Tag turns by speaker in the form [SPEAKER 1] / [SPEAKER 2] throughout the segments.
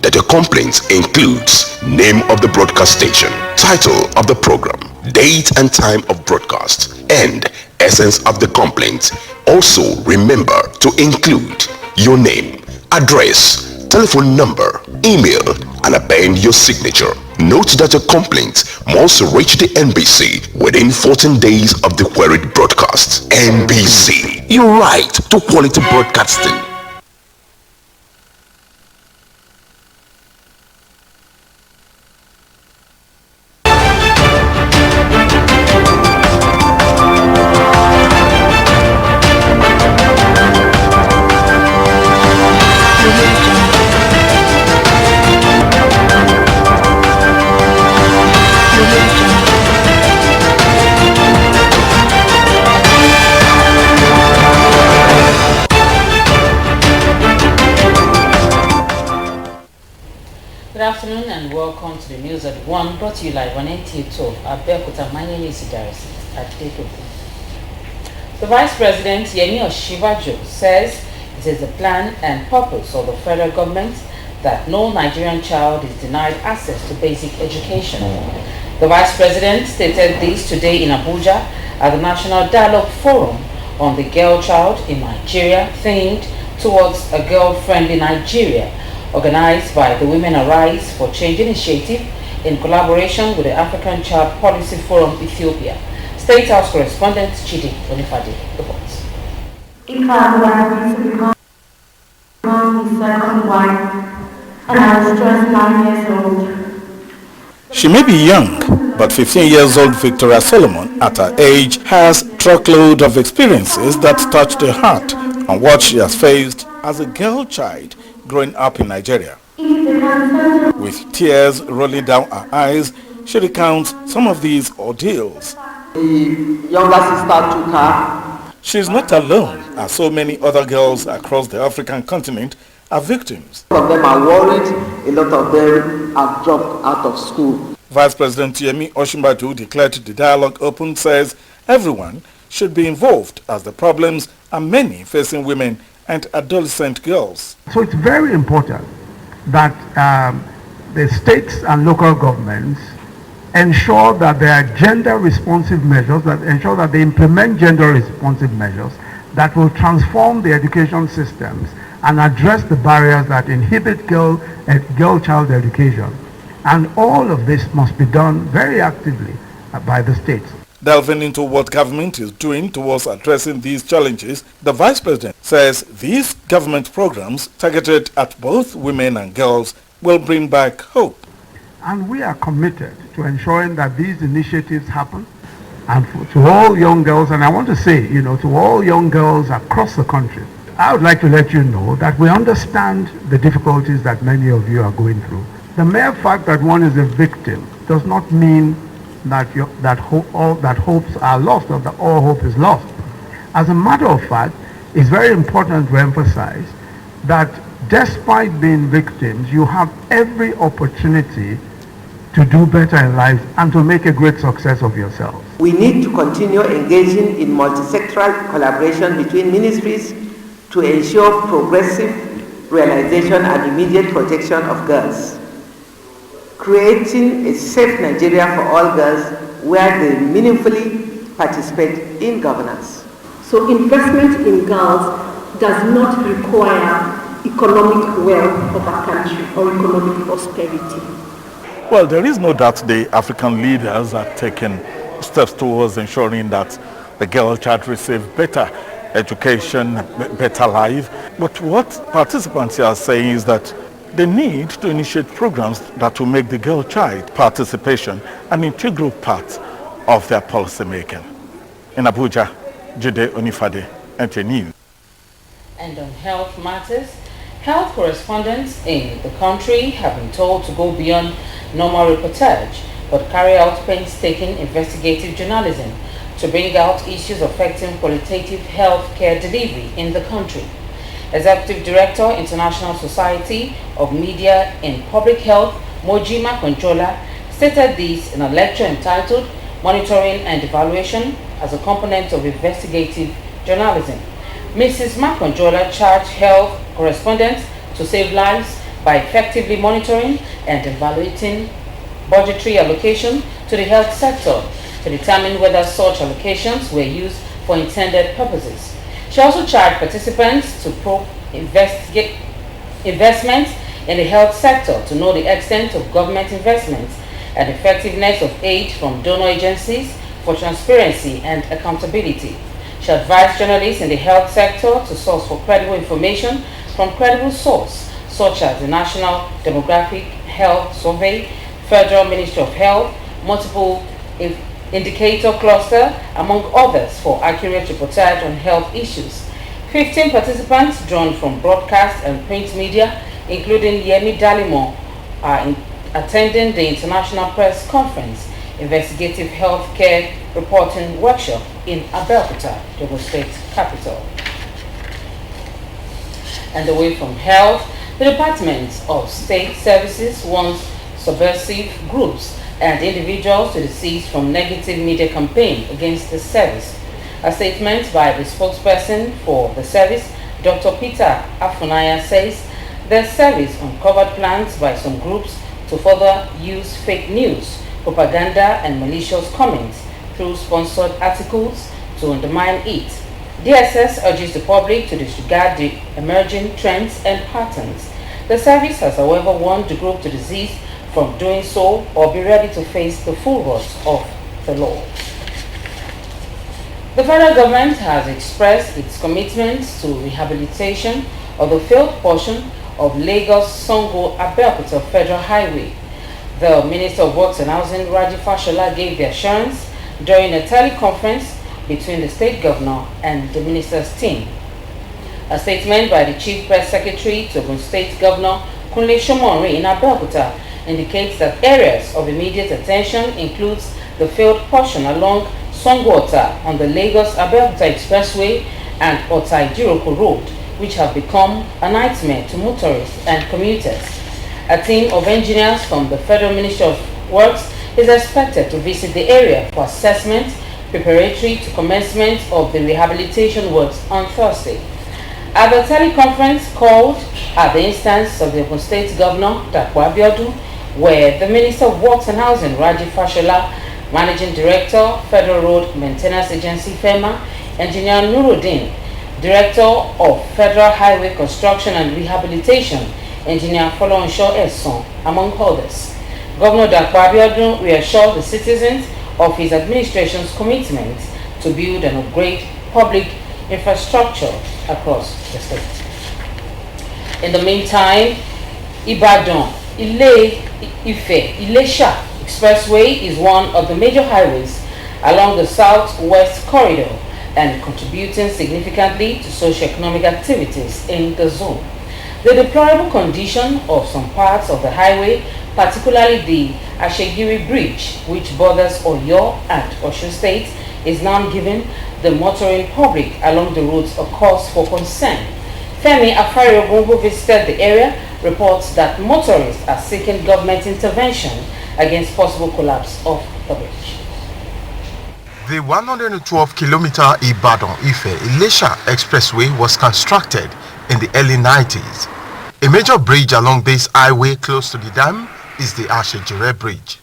[SPEAKER 1] that your complaint includes name of the broadcast station, title of the program, date and time of broadcast, and essence of the complaint. Also remember to include your name, address, telephone number, email, and append your signature. Note that your complaint must reach the NBC within 14 days of the queried broadcast. NBC, your right to quality broadcasting.
[SPEAKER 2] Good afternoon and welcome to the news at 1 brought to you live on NTA Abeokuta. My name is Abeokuta. The Vice President Yemi Osinbajo says it is the plan and purpose of the federal government that no Nigerian child is denied access to basic education. The Vice President stated this today in Abuja at the National Dialogue Forum on the Girl Child in Nigeria, themed towards a girl-friendly Nigeria, organized by the Women Arise for Change initiative in collaboration with the African Child Policy Forum Ethiopia. State House correspondent Chidi Onifade reports.
[SPEAKER 3] Become his second wife, and I was just 9 years old.
[SPEAKER 4] She may be young, but 15 years old Victoria Solomon at her age has a truckload of experiences that touched her heart on what she has faced as a girl child growing up in Nigeria. With tears rolling down her eyes, she recounts some of these ordeals.
[SPEAKER 5] The younger sister took her.
[SPEAKER 4] She is not alone, as so many other girls across the African continent are victims.
[SPEAKER 5] A lot of them are worried, a lot of them have dropped out of school.
[SPEAKER 4] Vice President Yemi Osinbajo declared the dialogue open, says everyone should be involved as the problems are many facing women and adolescent girls.
[SPEAKER 6] So it's very important that the states and local governments ensure that there are gender responsive measures, that ensure that they implement gender responsive measures that will transform the education systems and address the barriers that inhibit girl child education. And all of this must be done very actively by the states.
[SPEAKER 4] Delving into what government is doing towards addressing these challenges, the Vice President says these government programs targeted at both women and girls will bring back hope.
[SPEAKER 6] And we are committed to ensuring that these initiatives happen. And to all young girls, and I want to say, to all young girls across the country, I would like to let you know that we understand the difficulties that many of you are going through. The mere fact that one is a victim does not mean that hopes are lost, or that all hope is lost. As a matter of fact, it's very important to emphasize that despite being victims, you have every opportunity to do better in life and to make a great success of yourself.
[SPEAKER 5] We need to continue engaging in multi-sectoral collaboration between ministries to ensure progressive realization and immediate protection of girls. Creating a safe Nigeria for all girls where they meaningfully participate in governance.
[SPEAKER 3] So investment in girls does not require economic wealth of a country or economic prosperity.
[SPEAKER 4] Well, there is no doubt the African leaders are taking steps towards ensuring that the girl child receive better education, better life. But what participants are saying is that they need to initiate programs that will make the girl child participation an integral part of their policy making. In Abuja, Jide Onifade, NTA News.
[SPEAKER 2] And on health matters, health correspondents in the country have been told to go beyond normal reportage but carry out painstaking investigative journalism to bring out issues affecting qualitative health care delivery in the country. Executive Director, International Society of Media in Public Health, Moji Makonjola, stated this in a lecture entitled Monitoring and Evaluation as a Component of Investigative Journalism. Mrs. Makonjola charged health correspondents to save lives by effectively monitoring and evaluating budgetary allocation to the health sector to determine whether such allocations were used for intended purposes. She also charged participants to probe investments in the health sector to know the extent of government investments and effectiveness of aid from donor agencies for transparency and accountability. She advised journalists in the health sector to source for credible information from credible sources such as the National Demographic Health Survey, Federal Ministry of Health, multiple indicator cluster, among others, for accurate reportage on health issues. 15 participants drawn from broadcast and print media, including Yemi Dalimo, are attending the International Press Conference Investigative Healthcare Reporting Workshop in Abeokuta, the state capital. And away from health, the Department of State Services wants subversive groups and individuals to desist from negative media campaign against the service. A statement by the spokesperson for the service, Dr. Peter Afunaya, says the service uncovered plans by some groups to further use fake news, propaganda and malicious comments through sponsored articles to undermine it. DSS urges the public to disregard the emerging trends and patterns. The service has, however, warned the group to desist from doing so or be ready to face the full wrath of the law. The federal government has expressed its commitment to rehabilitation of the failed portion of Lagos-Sango-Abeokuta Federal Highway. The Minister of Works and Housing, Raji Fashola, gave the assurance during a teleconference between the state governor and the minister's team. A statement by the Chief Press Secretary to the State Governor, Kunle Shomori in Abeokuta, indicates that areas of immediate attention includes the failed portion along Songwater on the Lagos-Abeokuta Expressway and Otai-Jiroko Road, which have become a nightmare to motorists and commuters. A team of engineers from the Federal Ministry of Works is expected to visit the area for assessment preparatory to commencement of the rehabilitation works on Thursday. At the teleconference called at the instance of the Ogun State Governor, Dapo Abiodun, where the Minister of Works and Housing, Raji Fashola, Managing Director, Federal Road Maintenance Agency, FEMA, Engineer Nuruddin, Director of Federal Highway Construction and Rehabilitation, Engineer Folonsho Esson, among others. Governor Dapo Abiodun reassured the citizens of his administration's commitment to build and upgrade public infrastructure across the state. In the meantime, Ibadan, Ilesha Expressway is one of the major highways along the southwest corridor and contributing significantly to socio-economic activities in the zone. The deplorable condition of some parts of the highway, particularly the Ashegiri Bridge, which borders Oyo and Osun State, is now giving the motoring public along the roads a cause for concern. Femi Afariogun, who visited the area, reports that motorists are seeking government intervention against possible collapse of the bridge.
[SPEAKER 7] The 112-kilometer Ibadan-Ife-Ilesha Expressway was constructed in the early 90s. A major bridge along this highway close to the dam is the Ashejire Bridge.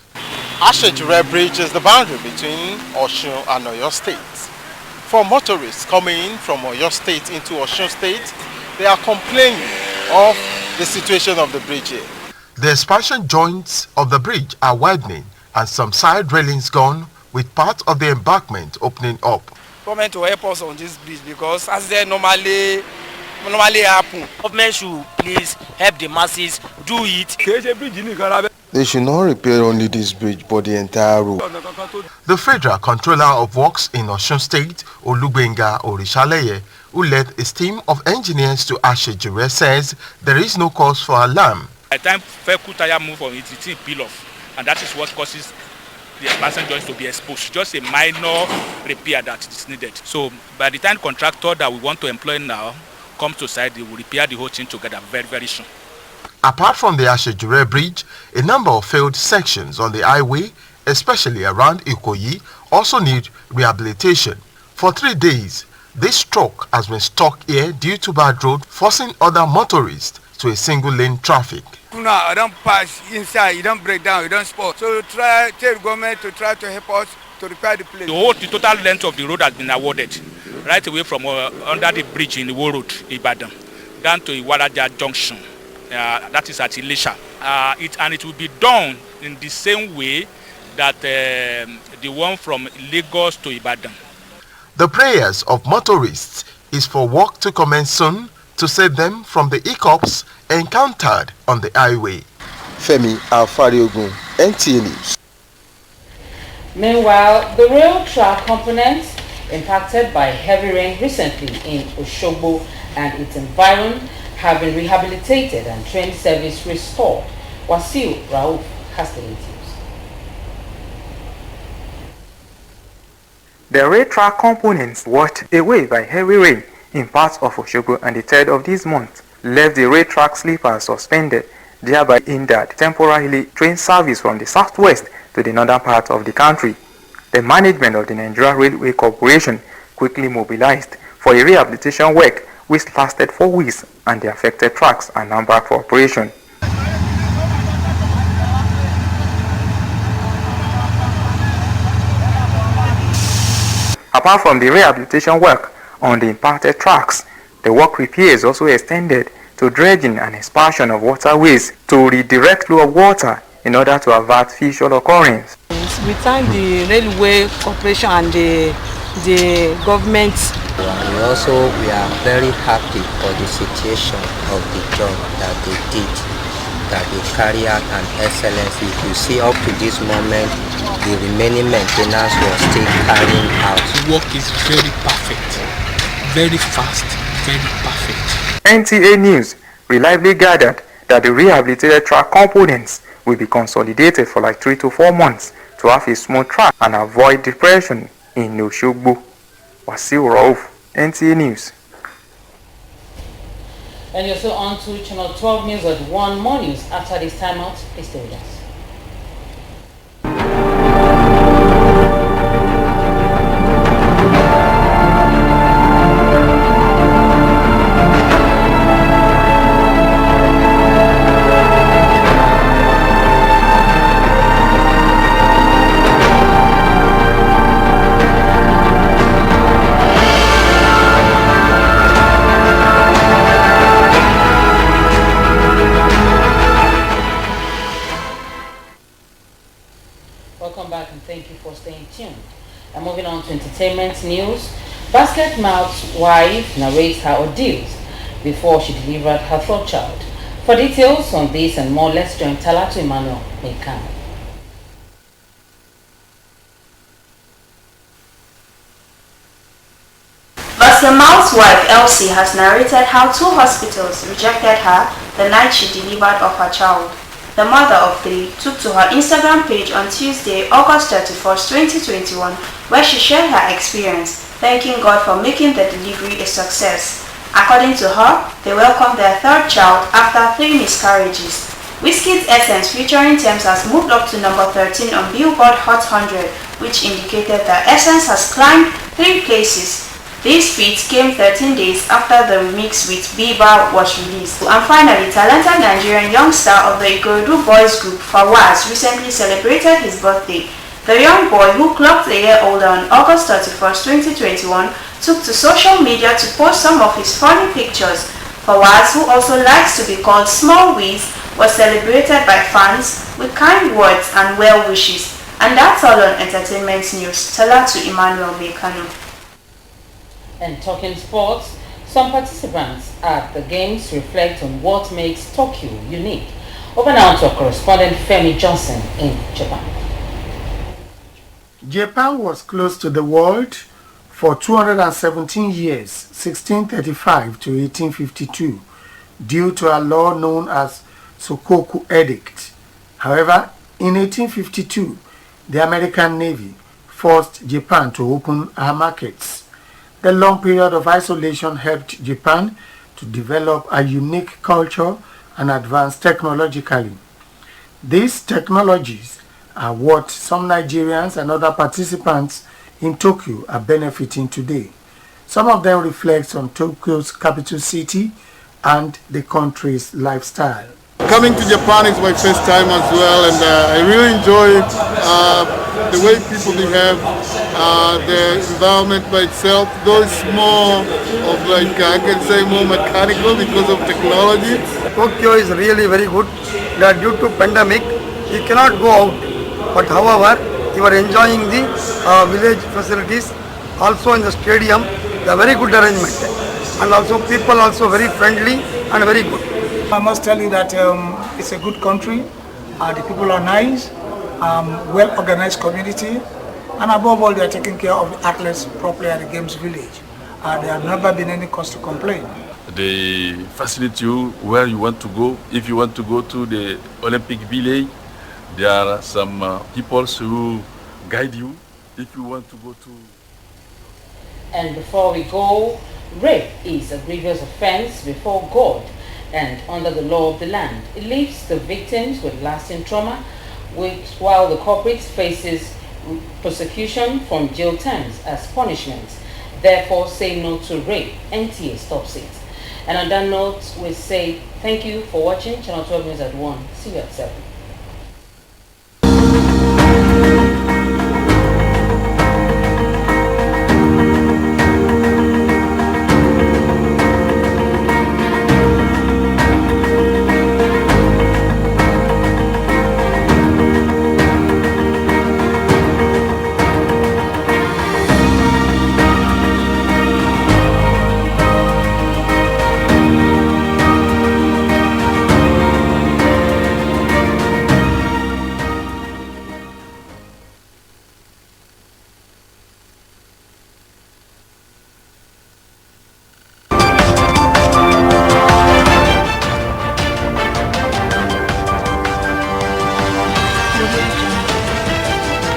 [SPEAKER 7] Ashejire Bridge is the boundary between Osun and Oyo states. For motorists coming from Oyo State into Osun State, they are complaining of the situation of the bridge here. The expansion joints of the bridge are widening and some side railings gone, with part of the embankment opening up.
[SPEAKER 8] Government to help us on this bridge because as they normally happen. Government should please help the masses do it.
[SPEAKER 7] They should not repair only this bridge but the entire road. The Federal Controller of Works in Osun State, Olubenga Orishaleye, who led a team of engineers to Ashejire, says there is no cause for alarm.
[SPEAKER 9] By the time vehicle tire move on it, it peel off, and that is what causes the expansion joints to be exposed. Just a minor repair that is needed. So by the time contractor that we want to employ now comes to site, they will repair the whole thing together very, very soon.
[SPEAKER 7] Apart from the Ashejire Bridge, a number of failed sections on the highway, especially around Ikoyi, also need rehabilitation. For 3 days, this truck has been stuck here due to bad road, forcing other motorists to to a single lane traffic.
[SPEAKER 10] Now, I don't pass inside, you don't break down, you don't spot. So tell the government to try to help us to repair the place.
[SPEAKER 9] The total length of the road has been awarded, right away from under the bridge in the Iwo Road, Ibadan, down to Iwalaja Junction. That is at Ilesha. It will be done in the same way that the one from Lagos to Ibadan.
[SPEAKER 7] The prayers of motorists is for work to commence soon to save them from the hiccups encountered on the highway.
[SPEAKER 11] Femi Afariogun, NTA News.
[SPEAKER 2] Meanwhile, the rail track components impacted by heavy rain recently in Osogbo and its environ have been rehabilitated and train service restored. Wasiu Rauf has the details.
[SPEAKER 12] The rail track components washed away by heavy rain in parts of Osogbo on the 3rd of this month left the rail track sleeper suspended, thereby hindered temporarily train service from the southwest to the northern part of the country. The management of the Nigeria Railway Corporation quickly mobilized for a rehabilitation work which lasted 4 weeks, and the affected tracks are now back for operation. Apart from the rehabilitation work on the impacted tracks, the work repairs also extended to dredging and expansion of waterways to redirect flow of water in order to avert future occurrence.
[SPEAKER 13] We thank the Railway Corporation and the government.
[SPEAKER 14] We are very happy for the situation of the job that they did, that they carry out an excellence. If you see up to this moment, the remaining maintenance was still carrying out.
[SPEAKER 15] The work is very perfect, very fast, very perfect.
[SPEAKER 12] NTA News reliably gathered that the rehabilitated track components will be consolidated for like 3 to 4 months to have a smooth track and avoid depression in Osogbo. Wasiu Rauf, NTA News.
[SPEAKER 2] And you're so on to Channel 12 News at 1 more news after this timeout. Please stay with us. Welcome back and thank you for staying tuned. And moving on to entertainment news, Basket Mouth's wife narrates her ordeals before she delivered her third child. For details on this and more, let's join Talatu Emmanuel Mekan.
[SPEAKER 16] Basket Mouth's wife Elsie has narrated how 2 hospitals rejected her the night she delivered of her child. The mother of 3 took to her Instagram page on Tuesday, August 31st, 2021, where she shared her experience, thanking God for making the delivery a success. According to her, they welcomed their 3rd child after 3 miscarriages. Wizkid's Essence featuring Thames has moved up to number 13 on Billboard Hot 100, which indicated that Essence has climbed 3 places. This feat came 13 days after the remix with Bieber was released. And finally, talented Nigerian youngster of the Ikorodu boys group Fawaz recently celebrated his birthday. The young boy, who clocked a year older on August 31st, 2021, took to social media to post some of his funny pictures. Fawaz, who also likes to be called Small Wiz, was celebrated by fans with kind words and well wishes. And that's all on entertainment news. Talatu Emmanuel Mekano.
[SPEAKER 2] And talking sports, some participants at the games reflect on what makes Tokyo unique. Over now to our correspondent Femi Johnson in Japan.
[SPEAKER 17] Japan was close to the world for 217 years, 1635 to 1852, due to a law known as Sokoku Edict. However, in 1852, the American Navy forced Japan to open her markets. The long period of isolation helped Japan to develop a unique culture and advance technologically. These technologies are what some Nigerians and other participants in Tokyo are benefiting today. Some of them reflect on Tokyo's capital city and the country's lifestyle.
[SPEAKER 18] Coming to Japan is my first time as well, and I really enjoy the way people behave, the environment by itself, though it's more of like, I can say more mechanical because of technology.
[SPEAKER 19] Tokyo is really very good. That due to pandemic, you cannot go out. But however, you are enjoying the village facilities. Also in the stadium, the very good arrangement. And also people also very friendly and very good.
[SPEAKER 20] I must tell you that it's a good country. The people are nice, well-organized community, and above all, they are taking care of the athletes properly at the games village. There have never been any cause to complain.
[SPEAKER 21] They facilitate you where you want to go. If you want to go to the Olympic village, there are some people who guide you. If you want to go to...
[SPEAKER 2] And before we go, rape is a grievous offense before God and under the law of the land. It leaves the victims with lasting trauma, while the culprit faces prosecution from jail terms as punishment. Therefore, say no to rape. NTA stops it. And on that note, we say thank you for watching Channel 12 News at 1. See you at 7.